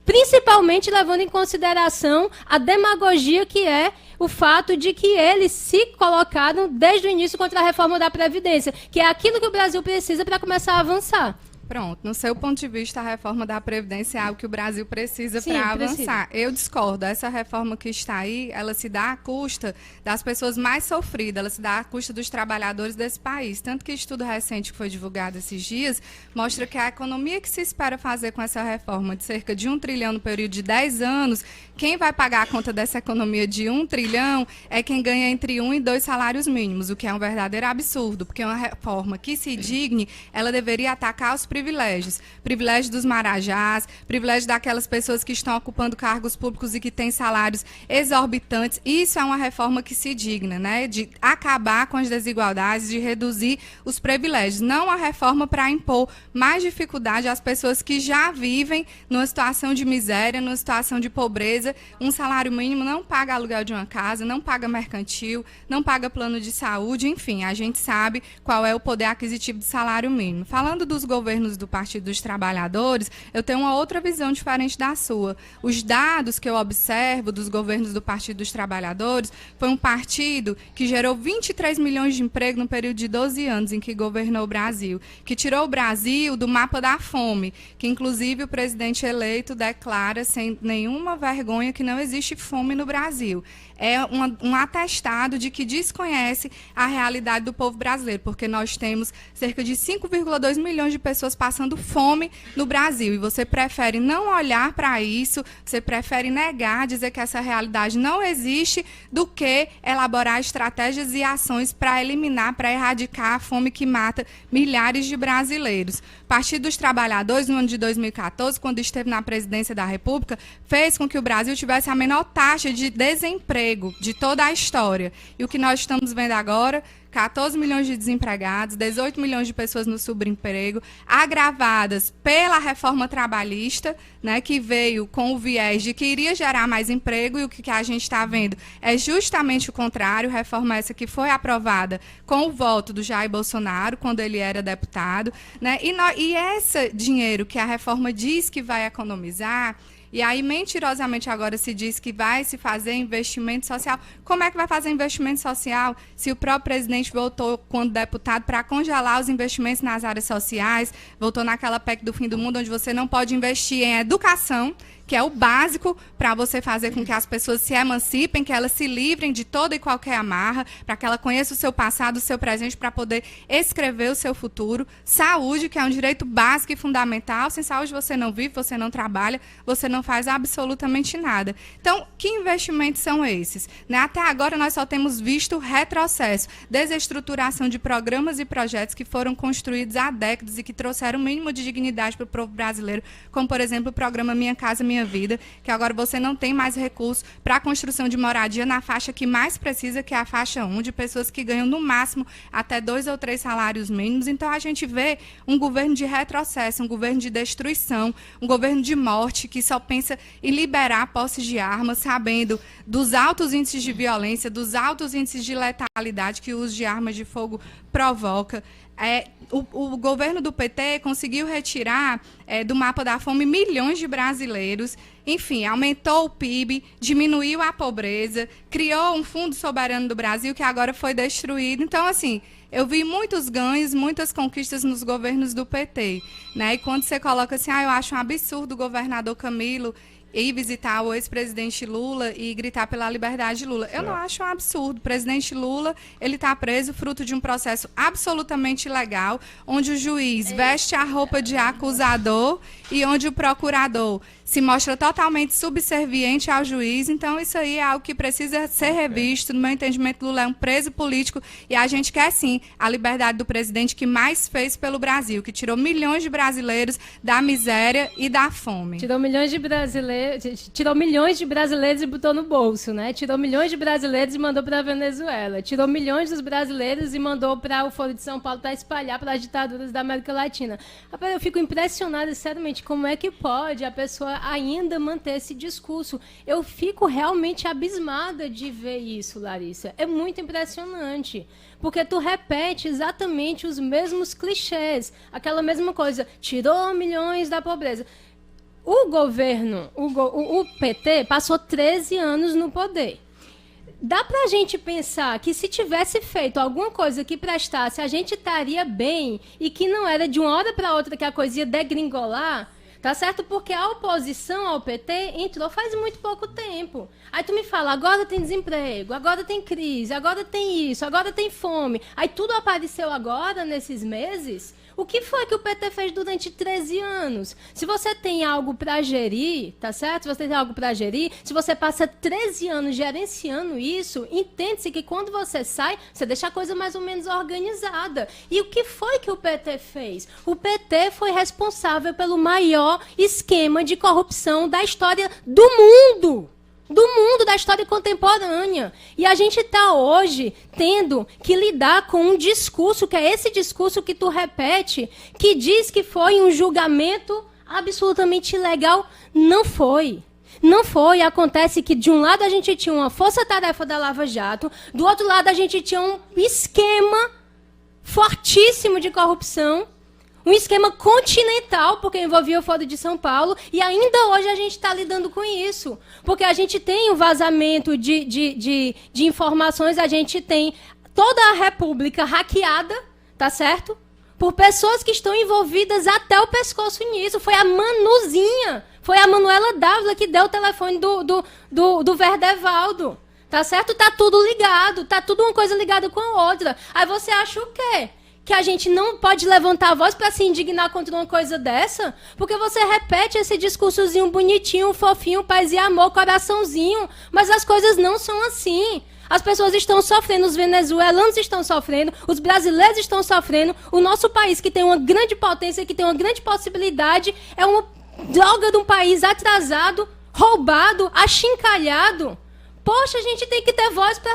Principalmente levando em consideração a demagogia que é o fato de que eles se colocaram desde o início contra a reforma da Previdência, que é aquilo que o Brasil precisa para começar a avançar. Pronto, no seu ponto de vista, a reforma da Previdência é algo que o Brasil precisa para avançar. Eu discordo. Essa reforma que está aí, ela se dá à custa das pessoas mais sofridas, ela se dá à custa dos trabalhadores desse país. Tanto que estudo recente que foi divulgado esses dias mostra que a economia que se espera fazer com essa reforma de cerca de 1 trilhão no período de 10 anos, quem vai pagar a conta dessa economia de 1 trilhão é quem ganha entre 1 e 2 salários mínimos, o que é um verdadeiro absurdo, porque uma reforma que se digne, ela deveria atacar os privilégios. Privilégio dos marajás, privilégio daquelas pessoas que estão ocupando cargos públicos e que têm salários exorbitantes. Isso é uma reforma que se digna, né? De acabar com as desigualdades, de reduzir os privilégios. Não uma reforma para impor mais dificuldade às pessoas que já vivem numa situação de miséria, numa situação de pobreza. Um salário mínimo não paga aluguel de uma casa, não paga mercantil, não paga plano de saúde, enfim, a gente sabe qual é o poder aquisitivo do salário mínimo. Falando dos governos do Partido dos Trabalhadores, eu tenho uma outra visão diferente da sua. Os dados que eu observo dos governos do Partido dos Trabalhadores foi um partido que gerou 23 milhões de emprego no período de 12 anos em que governou o Brasil, que tirou o Brasil do mapa da fome, que inclusive o presidente eleito declara sem nenhuma vergonha que não existe fome no Brasil. É um atestado de que desconhece a realidade do povo brasileiro, porque nós temos cerca de 5,2 milhões de pessoas passando fome no Brasil, e você prefere não olhar para isso, você prefere negar, dizer que essa realidade não existe, do que elaborar estratégias e ações para eliminar, para erradicar a fome que mata milhares de brasileiros. O Partido dos Trabalhadores, no ano de 2014, quando esteve na presidência da República, fez com que o Brasil tivesse a menor taxa de desemprego de toda a história. E o que nós estamos vendo agora, 14 milhões de desempregados, 18 milhões de pessoas no subemprego, agravadas pela reforma trabalhista, né, que veio com o viés de que iria gerar mais emprego, e o que a gente está vendo é justamente o contrário. Reforma essa que foi aprovada com o voto do Jair Bolsonaro, quando ele era deputado, né, e esse dinheiro que a reforma diz que vai economizar, e aí, mentirosamente, agora se diz que vai se fazer investimento social. Como é que vai fazer investimento social se o próprio presidente votou, quando deputado, para congelar os investimentos nas áreas sociais, votou naquela PEC do fim do mundo, onde você não pode investir em educação, que é o básico para você fazer com que as pessoas se emancipem, que elas se livrem de toda e qualquer amarra, para que ela conheça o seu passado, o seu presente, para poder escrever o seu futuro. Saúde, que é um direito básico e fundamental. Sem saúde você não vive, você não trabalha, você não faz absolutamente nada. Então, que investimentos são esses? Né? Até agora nós só temos visto retrocesso, desestruturação de programas e projetos que foram construídos há décadas e que trouxeram o mínimo de dignidade para o povo brasileiro, como, por exemplo, o programa Minha Casa Minha Vida, que agora você não tem mais recursos para a construção de moradia na faixa que mais precisa, que é a faixa 1, de pessoas que ganham no máximo até 2 ou 3 salários mínimos. Então a gente vê um governo de retrocesso, um governo de destruição, um governo de morte, que só pensa em liberar posses de armas, sabendo dos altos índices de violência, dos altos índices de letalidade que o uso de armas de fogo provoca. O governo do PT conseguiu retirar do mapa da fome milhões de brasileiros, enfim, aumentou o PIB, diminuiu a pobreza, criou um fundo soberano do Brasil que agora foi destruído. Então, assim, eu vi muitos ganhos, muitas conquistas nos governos do PT, né? E quando você coloca assim, eu acho um absurdo o governador Camilo ir visitar o ex-presidente Lula e gritar pela liberdade de Lula. Eu não acho um absurdo. O presidente Lula, ele está preso fruto de um processo absolutamente ilegal, onde o juiz veste a roupa de acusador e onde o procurador se mostra totalmente subserviente ao juiz. Então, isso aí é algo que precisa ser revisto. No meu entendimento, Lula é um preso político e a gente quer, sim, a liberdade do presidente que mais fez pelo Brasil, que tirou milhões de brasileiros da miséria e da fome. Tirou milhões de brasileiros e botou no bolso, né? Tirou milhões de brasileiros e mandou para a Venezuela. Tirou milhões dos brasileiros e mandou para o Foro de São Paulo para espalhar para as ditaduras da América Latina. Rapaz, eu fico impressionada, seriamente, como é que pode a pessoa ainda manter esse discurso. Eu fico realmente abismada de ver isso, Larissa. É muito impressionante, porque tu repete exatamente os mesmos clichês, aquela mesma coisa, tirou milhões da pobreza. O governo, o PT, passou 13 anos no poder. Dá pra gente pensar que se tivesse feito alguma coisa que prestasse, a gente estaria bem e que não era de uma hora para outra que a coisa ia degringolar, tá certo? Porque a oposição ao PT entrou faz muito pouco tempo. Aí tu me fala, agora tem desemprego, agora tem crise, agora tem isso, agora tem fome. Aí tudo apareceu agora, nesses meses. O que foi que o PT fez durante 13 anos? Se você tem algo para gerir, tá certo? Se você tem algo para gerir, se você passa 13 anos gerenciando isso, entende-se que quando você sai, você deixa a coisa mais ou menos organizada. E o que foi que o PT fez? O PT foi responsável pelo maior esquema de corrupção da história do mundo, da história contemporânea. E a gente está hoje tendo que lidar com um discurso, que é esse discurso que tu repete, que diz que foi um julgamento absolutamente ilegal. Não foi. Não foi. Acontece que de um lado a gente tinha uma força-tarefa da Lava Jato, do outro lado a gente tinha um esquema fortíssimo de corrupção, um esquema continental, porque envolvia o Foro de São Paulo, e ainda hoje a gente está lidando com isso. Porque a gente tem um vazamento de informações, a gente tem toda a República hackeada, tá certo? Por pessoas que estão envolvidas até o pescoço nisso. Foi a Manuzinha, foi a Manuela Dávila que deu o telefone do Verdevaldo. Tá certo? Tá tudo ligado, tá tudo uma coisa ligada com a outra. Aí você acha o quê? Que a gente não pode levantar a voz para se indignar contra uma coisa dessa? Porque você repete esse discursozinho bonitinho, fofinho, paz e amor, coraçãozinho, mas as coisas não são assim. As pessoas estão sofrendo, os venezuelanos estão sofrendo, os brasileiros estão sofrendo, o nosso país, que tem uma grande potência, que tem uma grande possibilidade, é uma droga de um país atrasado, roubado, achincalhado. Poxa, a gente tem que ter voz para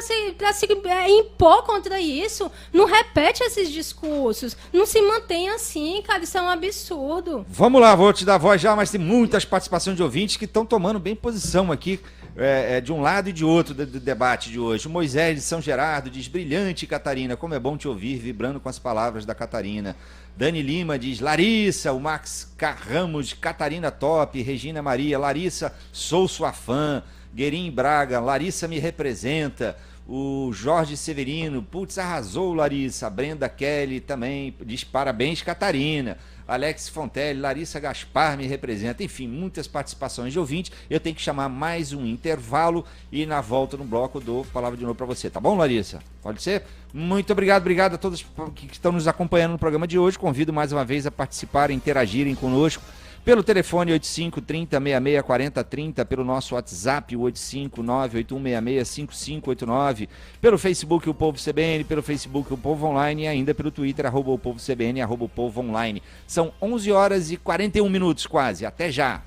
se impor contra isso. Não repete esses discursos. Não se mantém assim, cara. Isso é um absurdo. Vamos lá, vou te dar voz já, mas tem muitas participações de ouvintes que estão tomando bem posição aqui, de um lado e de outro do debate de hoje. O Moisés de São Gerardo diz: brilhante, Catarina, como é bom te ouvir, vibrando com as palavras da Catarina. Dani Lima diz: Larissa. O Max Ramos, Catarina top. Regina Maria: Larissa, sou sua fã. Guerim Braga: Larissa me representa. O Jorge Severino: putz, arrasou, Larissa. A Brenda Kelly também diz: parabéns, Catarina. Alex Fontelli: Larissa Gaspar me representa. Enfim, muitas participações de ouvintes. Eu tenho que chamar mais um intervalo e na volta no bloco dou a palavra de novo para você. Tá bom, Larissa? Pode ser? Muito obrigado a todos que estão nos acompanhando no programa de hoje. Convido mais uma vez a participarem, interagirem conosco pelo telefone 85-30-66-40-30, pelo nosso WhatsApp, o 859-8166-5589, pelo Facebook O Povo CBN, pelo Facebook O Povo Online e ainda pelo Twitter, @o Povo CBN, @o Povo Online. São 11 horas e 41 minutos quase. Até já.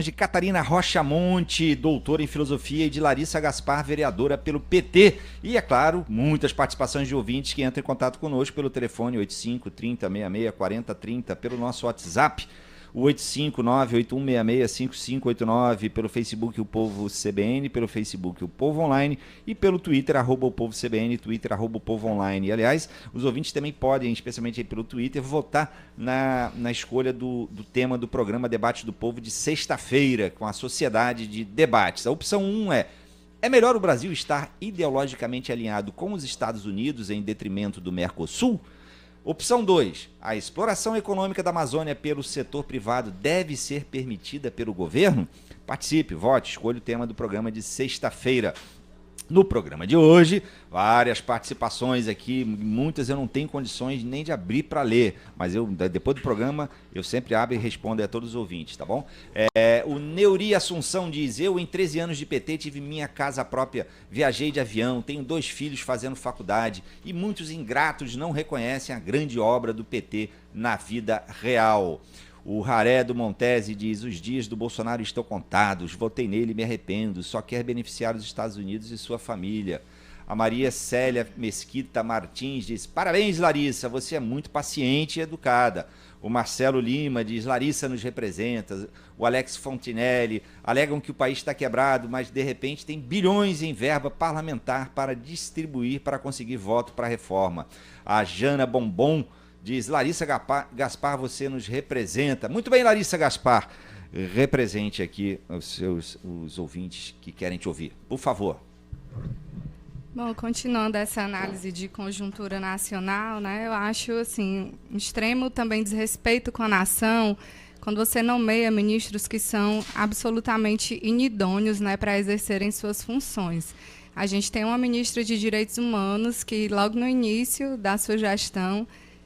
De Catarina Rocha Monte, doutora em filosofia, e de Larissa Gaspar, vereadora pelo PT. E, é claro, muitas participações de ouvintes que entram em contato conosco pelo telefone 85-30-66-40-30, pelo nosso WhatsApp, o 859-8166-5589, pelo Facebook O Povo CBN, pelo Facebook O Povo Online e pelo Twitter, @o Povo CBN, Twitter, @o Povo Online. E, aliás, os ouvintes também podem, especialmente aí pelo Twitter, votar na escolha do tema do programa Debate do Povo de sexta-feira, com a Sociedade de Debates. A opção 1 é melhor o Brasil estar ideologicamente alinhado com os Estados Unidos em detrimento do Mercosul? Opção 2, a exploração econômica da Amazônia pelo setor privado deve ser permitida pelo governo? Participe, vote, escolha o tema do programa de sexta-feira. No programa de hoje, várias participações aqui, muitas eu não tenho condições nem de abrir para ler, mas depois do programa eu sempre abro e respondo a todos os ouvintes, tá bom? O Neuri Assunção diz: eu em 13 anos de PT tive minha casa própria, viajei de avião, tenho 2 filhos fazendo faculdade e muitos ingratos não reconhecem a grande obra do PT na vida real. O Raré do Montese diz: os dias do Bolsonaro estão contados, votei nele e me arrependo, só quer beneficiar os Estados Unidos e sua família. A Maria Célia Mesquita Martins diz: parabéns, Larissa, você é muito paciente e educada. O Marcelo Lima diz: Larissa nos representa. O Alex Fontinelli: alegam que o país está quebrado, mas de repente tem bilhões em verba parlamentar para distribuir para conseguir voto para a reforma. A Jana Bombom diz: Larissa Gaspar, você nos representa. Muito bem, Larissa Gaspar, represente aqui os ouvintes que querem te ouvir, por favor. Bom, continuando essa análise de conjuntura nacional, né, eu acho assim, um extremo também desrespeito com a nação quando você nomeia ministros que são absolutamente inidôneos, né, para exercerem suas funções. A gente tem uma ministra de Direitos Humanos que, logo no início da sua gestão,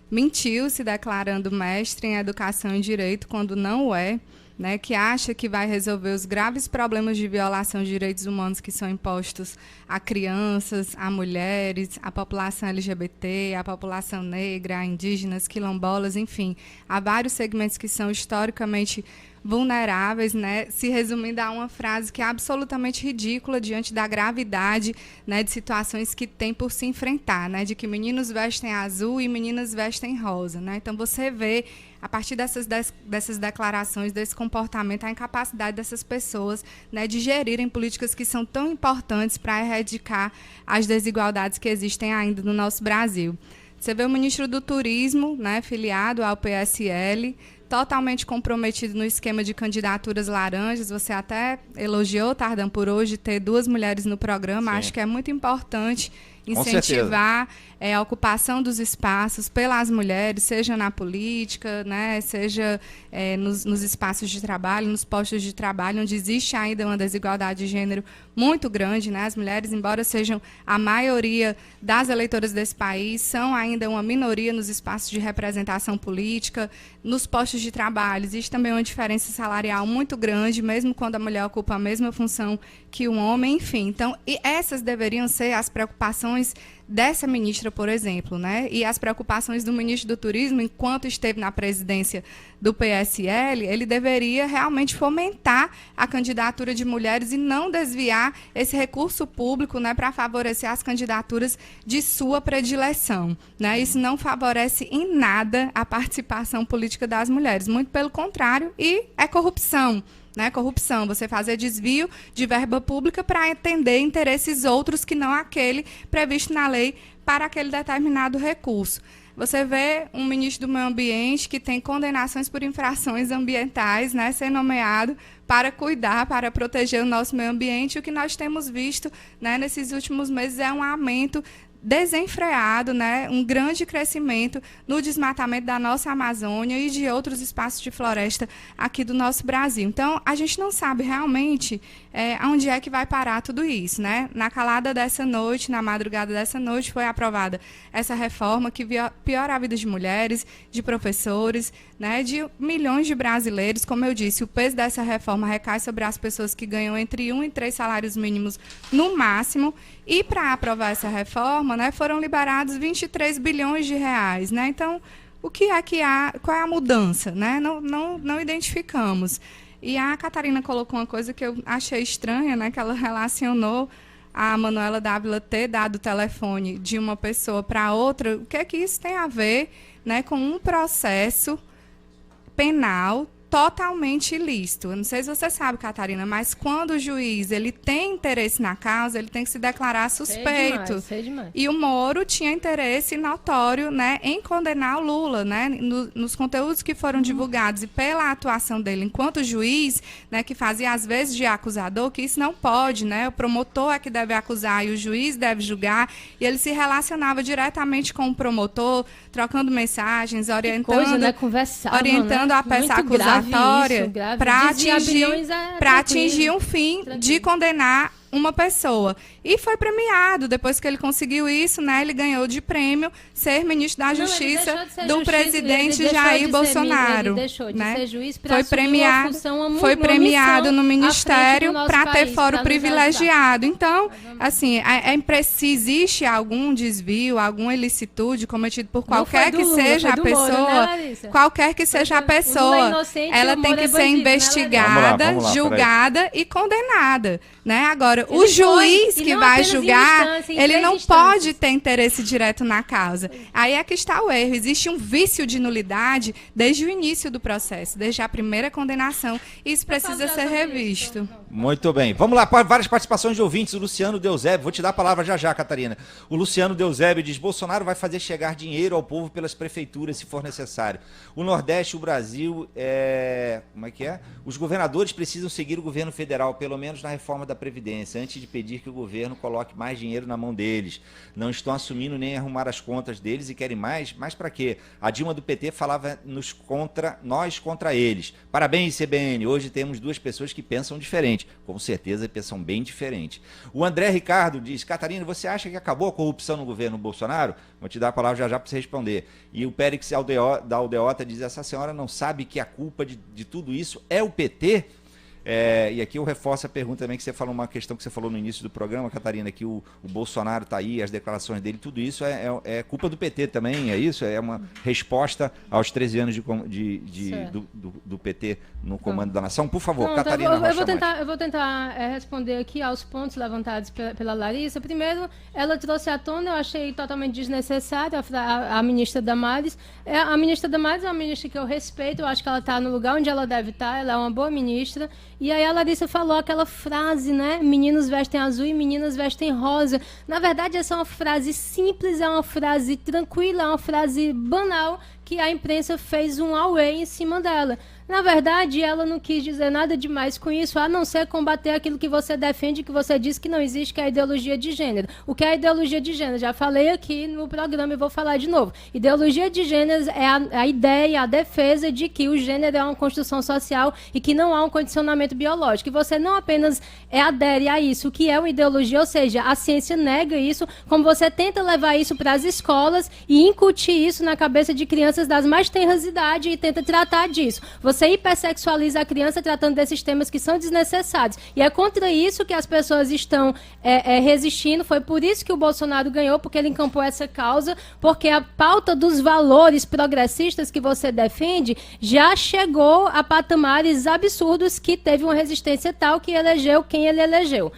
mentiu se declarando mestre em educação e direito quando não o é, né, que acha que vai resolver os graves problemas de violação de direitos humanos que são impostos a crianças, a mulheres, a população LGBT, a população negra, a indígenas, quilombolas, enfim, há vários segmentos que são historicamente vulneráveis, né, se resumindo a uma frase que é absolutamente ridícula diante da gravidade, né, de situações que tem por se enfrentar, né, de que meninos vestem azul e meninas vestem rosa, né? Então você vê a partir dessas declarações, desse comportamento, a incapacidade dessas pessoas, né, de gerirem políticas que são tão importantes para erradicar as desigualdades que existem ainda no nosso Brasil. Você vê o ministro do Turismo, né, filiado ao PSL, totalmente comprometido no esquema de candidaturas laranjas. Você até elogiou, Tardan, por hoje ter 2 mulheres no programa. Sim. Acho que é muito importante incentivar a ocupação dos espaços pelas mulheres, seja na política, né, seja nos espaços de trabalho, nos postos de trabalho, onde existe ainda uma desigualdade de gênero muito grande, né? As mulheres, embora sejam a maioria das eleitoras desse país, são ainda uma minoria nos espaços de representação política, nos postos de trabalho. Existe também uma diferença salarial muito grande, mesmo quando a mulher ocupa a mesma função que o homem, enfim. Então, e essas deveriam ser as preocupações dessa ministra, por exemplo, né? E as preocupações do ministro do Turismo, enquanto esteve na presidência do PSL, ele deveria realmente fomentar a candidatura de mulheres e não desviar esse recurso público, né, para favorecer as candidaturas de sua predileção, né? Isso não favorece em nada a participação política das mulheres, muito pelo contrário, e é corrupção. Né, corrupção, você fazer desvio de verba pública para atender interesses outros que não aquele previsto na lei para aquele determinado recurso. Você vê um ministro do Meio Ambiente que tem condenações por infrações ambientais, né, ser nomeado para cuidar, para proteger o nosso meio ambiente. O que nós temos visto, né, nesses últimos meses é um aumento desenfreado, né, um grande crescimento no desmatamento da nossa Amazônia e de outros espaços de floresta aqui do nosso Brasil. Então, a gente não sabe realmente onde é que vai parar tudo isso, né? Na calada dessa noite, na madrugada dessa noite, foi aprovada essa reforma que piora a vida de mulheres, de professores, né, de milhões de brasileiros. Como eu disse, o peso dessa reforma recai sobre as pessoas que ganham entre 1 e 3 salários mínimos no máximo. E para aprovar essa reforma, né, foram liberados 23 bilhões de reais, né? Então, o que é que há? Qual é a mudança, né? Não identificamos. E a Catarina colocou uma coisa que eu achei estranha, né, que ela relacionou a Manuela Dávila ter dado o telefone de uma pessoa para outra. O que é que isso tem a ver, né, com um processo penal totalmente ilícito? Eu não sei se você sabe, Catarina, mas quando o juiz ele tem interesse na causa, ele tem que se declarar suspeito. Sei demais. E o Moro tinha interesse notório, né, em condenar o Lula, né, nos conteúdos que foram divulgados e pela atuação dele enquanto juiz, né, que fazia às vezes de acusador, que isso não pode, né, o promotor é que deve acusar e o juiz deve julgar, e ele se relacionava diretamente com o promotor, trocando mensagens, orientando, né? orientando a peça acusatória para atingir um fim de condenar uma pessoa. E foi premiado. Depois que ele conseguiu isso, né, ele ganhou de prêmio ser ministro da Justiça do presidente Jair Bolsonaro. Ele deixou de ser juiz para foi premiado, foi premiado no ministério para ter foro privilegiado. Então, assim, se existe algum desvio, alguma ilicitude cometido por qualquer que seja a pessoa, qualquer que seja a pessoa, ela tem que ser investigada, julgada e condenada, né? Agora, o juiz que vai julgar, ele não pode ter interesse direto na causa. Aí é que está o erro. Existe um vício de nulidade desde o início do processo, desde a primeira condenação. Isso precisa ser revisto. Muito bem. Vamos lá, várias participações de ouvintes. O Luciano Deusébio, vou te dar a palavra já, Catarina. O Luciano Deusébio diz: Bolsonaro vai fazer chegar dinheiro ao povo pelas prefeituras, se for necessário. O Nordeste, o Brasil, como é que é? Os governadores precisam seguir o governo federal, pelo menos na reforma da Previdência, antes de pedir que o governo coloque mais dinheiro na mão deles. Não estão assumindo nem arrumar as contas deles e querem mais. Mais para quê? A Dilma do PT falava nós contra eles. Parabéns, CBN. Hoje temos 2 pessoas que pensam diferente. diferente. Com certeza, pensam bem diferente. O André Ricardo diz, Catarina, você acha que acabou a corrupção no governo Bolsonaro? Vou te dar a palavra já para você responder. E o Périx da Aldeota diz, essa senhora não sabe que a culpa de tudo isso é o PT? E aqui eu reforço a pergunta também que você falou, uma questão que você falou no início do programa, Catarina, que o Bolsonaro está aí, as declarações dele, tudo isso é culpa do PT também, é isso? É uma resposta aos 13 anos do PT no comando da nação? Por favor, Pronto, Catarina eu vou tentar responder aqui aos pontos levantados pela Larissa. Primeiro, ela trouxe à tona, eu achei totalmente desnecessário a ministra Damares. A ministra Damares é uma ministra que eu respeito, eu acho que ela está no lugar onde ela deve estar, ela é uma boa ministra. E aí a Larissa falou aquela frase, né? Meninos vestem azul e meninas vestem rosa. Na verdade, essa é uma frase simples, é uma frase tranquila, é uma frase banal que a imprensa fez um auê em cima dela. Na verdade, ela não quis dizer nada demais com isso, a não ser combater aquilo que você defende, que você diz que não existe, que é a ideologia de gênero. O que é a ideologia de gênero? Já falei aqui no programa e vou falar de novo. Ideologia de gênero é a ideia, a defesa de que o gênero é uma construção social e que não há um condicionamento biológico. E você não apenas adere a isso, que é uma ideologia, ou seja, a ciência nega isso, como você tenta levar isso para as escolas e incutir isso na cabeça de crianças das mais tenras idades e tenta tratar disso. Você hipersexualiza a criança tratando desses temas que são desnecessários. E é contra isso que as pessoas estão resistindo. Foi por isso que o Bolsonaro ganhou, porque ele encampou essa causa, porque a pauta dos valores progressistas que você defende já chegou a patamares absurdos que teve uma resistência tal que elegeu quem ele elegeu.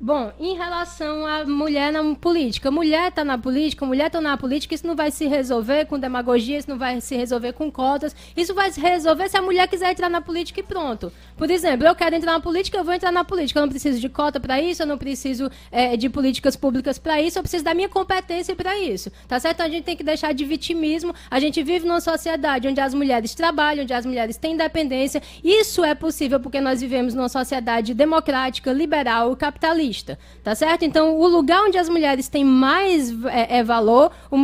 Bom, em relação à mulher na política, mulher está na política, isso não vai se resolver com demagogia, isso não vai se resolver com cotas, isso vai se resolver se a mulher quiser entrar na política e pronto. Por exemplo, eu quero entrar na política, eu vou entrar na política, eu não preciso de cota para isso, eu não preciso de políticas públicas para isso, eu preciso da minha competência para isso, tá certo? Então a gente tem que deixar de vitimismo, a gente vive numa sociedade onde as mulheres trabalham, onde as mulheres têm independência, isso é possível porque nós vivemos numa sociedade democrática, liberal, capitalista. Tá certo? Então, o lugar onde as mulheres têm mais valor, o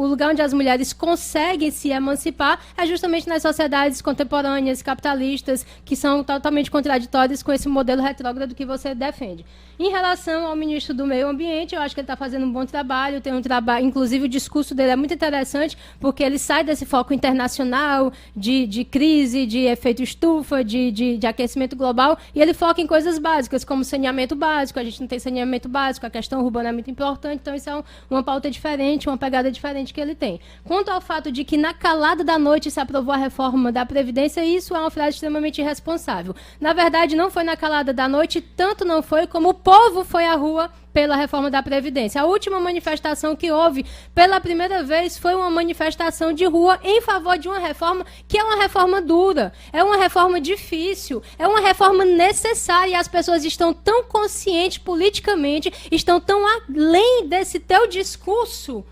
lugar onde as mulheres conseguem se emancipar é justamente nas sociedades contemporâneas, capitalistas, que são totalmente contraditórias com esse modelo retrógrado que você defende. Em relação ao ministro do Meio Ambiente, eu acho que ele está fazendo um bom trabalho, tem um trabalho, inclusive o discurso dele é muito interessante, porque ele sai desse foco internacional, de crise, de efeito estufa, de aquecimento global, e ele foca em coisas básicas, como saneamento básico. A gente não tem saneamento básico, a questão urbana é muito importante, então isso é uma pauta diferente, uma pegada diferente que ele tem. Quanto ao fato de que na calada da noite se aprovou a reforma da Previdência, isso é uma frase extremamente irresponsável. Na verdade, não foi na calada da noite, tanto não foi como o povo foi à rua pela reforma da Previdência. A última manifestação que houve, pela primeira vez, foi uma manifestação de rua em favor de uma reforma que é uma reforma dura, é uma reforma difícil, é uma reforma necessária, e as pessoas estão tão conscientes politicamente, estão tão além desse teu discurso,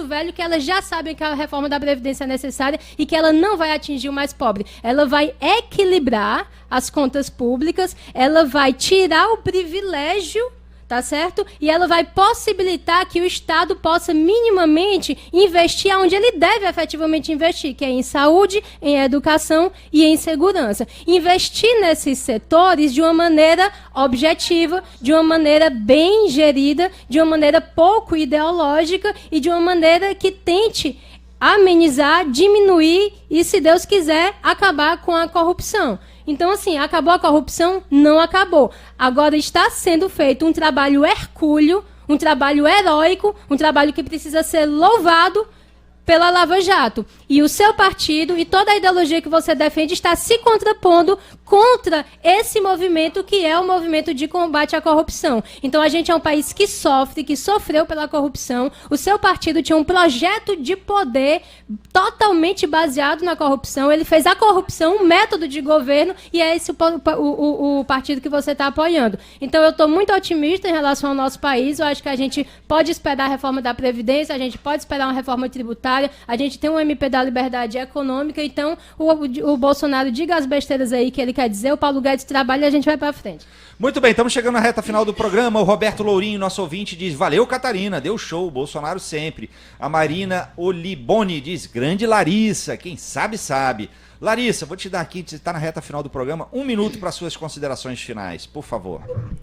velho, que elas já sabem que a reforma da Previdência é necessária e que ela não vai atingir o mais pobre. Ela vai equilibrar as contas públicas, ela vai tirar o privilégio, tá certo? E ela vai possibilitar que o Estado possa minimamente investir onde ele deve efetivamente investir, que é em saúde, em educação e em segurança. Investir nesses setores de uma maneira objetiva, de uma maneira bem gerida, de uma maneira pouco ideológica e de uma maneira que tente amenizar, diminuir e, se Deus quiser, acabar com a corrupção. Então, assim, acabou a corrupção? Não acabou. Agora está sendo feito um trabalho hercúleo, um trabalho heróico, um trabalho que precisa ser louvado pela Lava Jato. E o seu partido e toda a ideologia que você defende está se contrapondo contra esse movimento que é o movimento de combate à corrupção. Então a gente é um país que sofre, que sofreu pela corrupção. O seu partido tinha um projeto de poder totalmente baseado na corrupção. Ele fez a corrupção um método de governo e é esse o partido que você está apoiando. Então eu estou muito otimista em relação ao nosso país. Eu acho que a gente pode esperar a reforma da Previdência, a gente pode esperar uma reforma tributária, a gente tem um MP da Liberdade Econômica. Então o Bolsonaro diga as besteiras aí que ele quer dizer, o Paulo Guedes trabalha e a gente vai para frente. Muito bem, estamos chegando na reta final do programa. O Roberto Lourinho, nosso ouvinte, diz: valeu, Catarina, deu show, Bolsonaro sempre. A Marina Oliboni diz: grande Larissa, quem sabe, sabe. Larissa, vou te dar aqui, você está na reta final do programa, 1 minuto para suas considerações finais, por favor.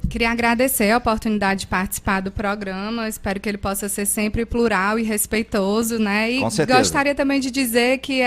Queria agradecer a oportunidade de participar do programa, espero que ele possa ser sempre plural e respeitoso, né? E com certeza. Gostaria também de dizer que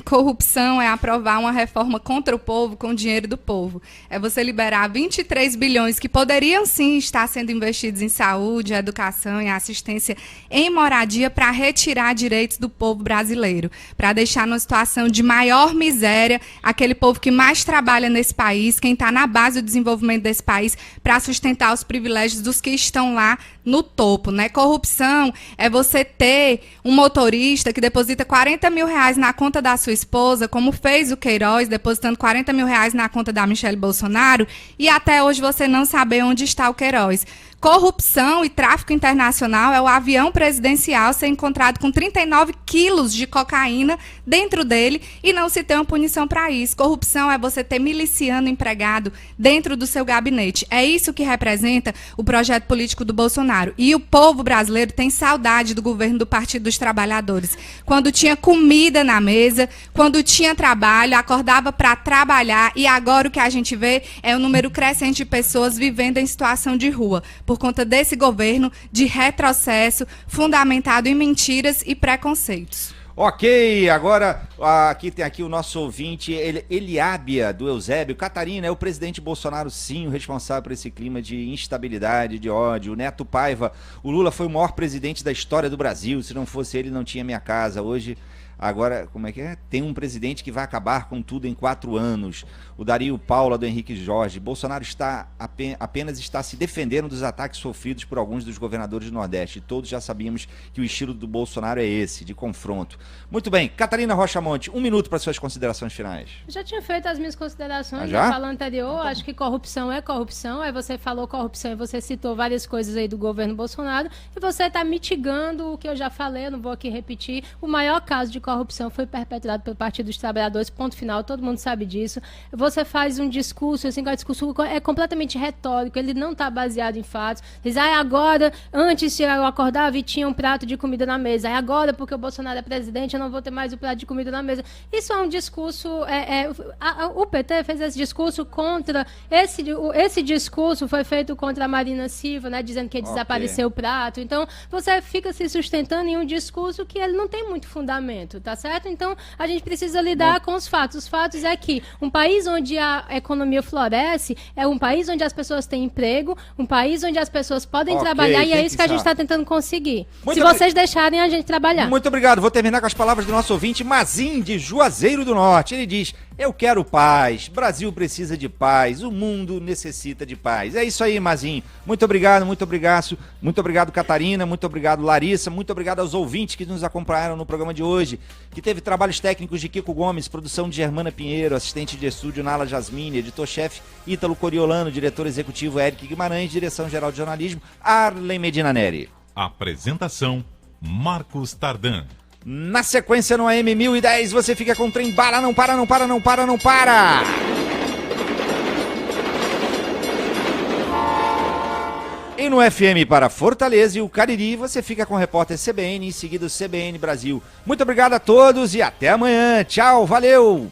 corrupção é aprovar uma reforma contra o povo com o dinheiro do povo. É você liberar 23 bilhões que poderiam sim estar sendo investidos em saúde, educação e assistência em moradia para retirar direitos do povo brasileiro, para deixar numa situação de maior miséria aquele povo que mais trabalha nesse país, quem está na base do desenvolvimento desse país, para sustentar os privilégios dos que estão lá no topo, né? Corrupção é você ter um motorista que deposita 40 mil reais na conta da sua esposa, como fez o Queiroz, depositando 40 mil reais na conta da Michelle Bolsonaro, e até hoje você não saber onde está o Queiroz. Corrupção e tráfico internacional é o avião presidencial ser encontrado com 39 quilos de cocaína dentro dele e não se ter uma punição para isso. Corrupção é você ter miliciano empregado dentro do seu gabinete. É isso que representa o projeto político do Bolsonaro. E o povo brasileiro tem saudade do governo do Partido dos Trabalhadores. Quando tinha comida na mesa, quando tinha trabalho, acordava para trabalhar, e agora o que a gente vê é um número crescente de pessoas vivendo em situação de rua, por conta desse governo de retrocesso fundamentado em mentiras e preconceitos. Ok, agora aqui tem aqui o nosso ouvinte, Eliábia, do Eusébio. Catarina, é o presidente Bolsonaro sim o responsável por esse clima de instabilidade, de ódio. O Neto Paiva, o Lula foi o maior presidente da história do Brasil, se não fosse ele não tinha minha casa. Hoje, agora, como é que é? Tem um presidente que vai acabar com tudo em 4 anos. O Dario Paula, do Henrique Jorge. Bolsonaro apenas está se defendendo dos ataques sofridos por alguns dos governadores do Nordeste. Todos já sabíamos que o estilo do Bolsonaro é esse, de confronto. Muito bem, Catarina Rocha Monte, 1 minuto para suas considerações finais. Eu já tinha feito as minhas considerações já? na fala anterior. Então, acho que corrupção é corrupção. Aí você falou corrupção e você citou várias coisas aí do governo Bolsonaro. E você está mitigando o que eu já falei, eu não vou aqui repetir. O maior caso de corrupção foi perpetrado pelo Partido dos Trabalhadores, ponto final, todo mundo sabe disso. Você faz um discurso, assim, o discurso é completamente retórico, ele não está baseado em fatos. Diz, agora, antes eu acordava e tinha um prato de comida na mesa, agora, porque o Bolsonaro é presidente, eu não vou ter mais o prato de comida na mesa. Isso é um discurso, o PT fez esse discurso contra, esse discurso foi feito contra a Marina Silva, né, dizendo que desapareceu o prato. Então, você fica se sustentando em um discurso que ele não tem muito fundamento, tá certo? Então, a gente precisa lidar com os fatos. Os fatos é que um país onde a economia floresce é um país onde as pessoas têm emprego, um país onde as pessoas podem trabalhar, e é isso que a gente está tentando conseguir. Se vocês deixarem a gente trabalhar. Muito obrigado. Vou terminar com as palavras do nosso ouvinte, Mazin, de Juazeiro do Norte. Ele diz, eu quero paz, Brasil precisa de paz, o mundo necessita de paz. É isso aí, Mazin. Muito obrigado, muito obrigado. Muito obrigado, Catarina, muito obrigado, Larissa, muito obrigado aos ouvintes que nos acompanharam no programa de hoje, que teve trabalhos técnicos de Kiko Gomes, produção de Germana Pinheiro, assistente de estúdio Nala Jasmine, editor-chefe Ítalo Coriolano, diretor executivo Eric Guimarães, direção-geral de jornalismo Arlen Medina Neri. Apresentação Marcos Tardan. Na sequência no AM 1010 você fica com o trem bala, não para, não para, não para, não para. E no FM para Fortaleza e o Cariri você fica com o repórter CBN, em seguida o CBN Brasil. Muito obrigado a todos e até amanhã. Tchau, valeu.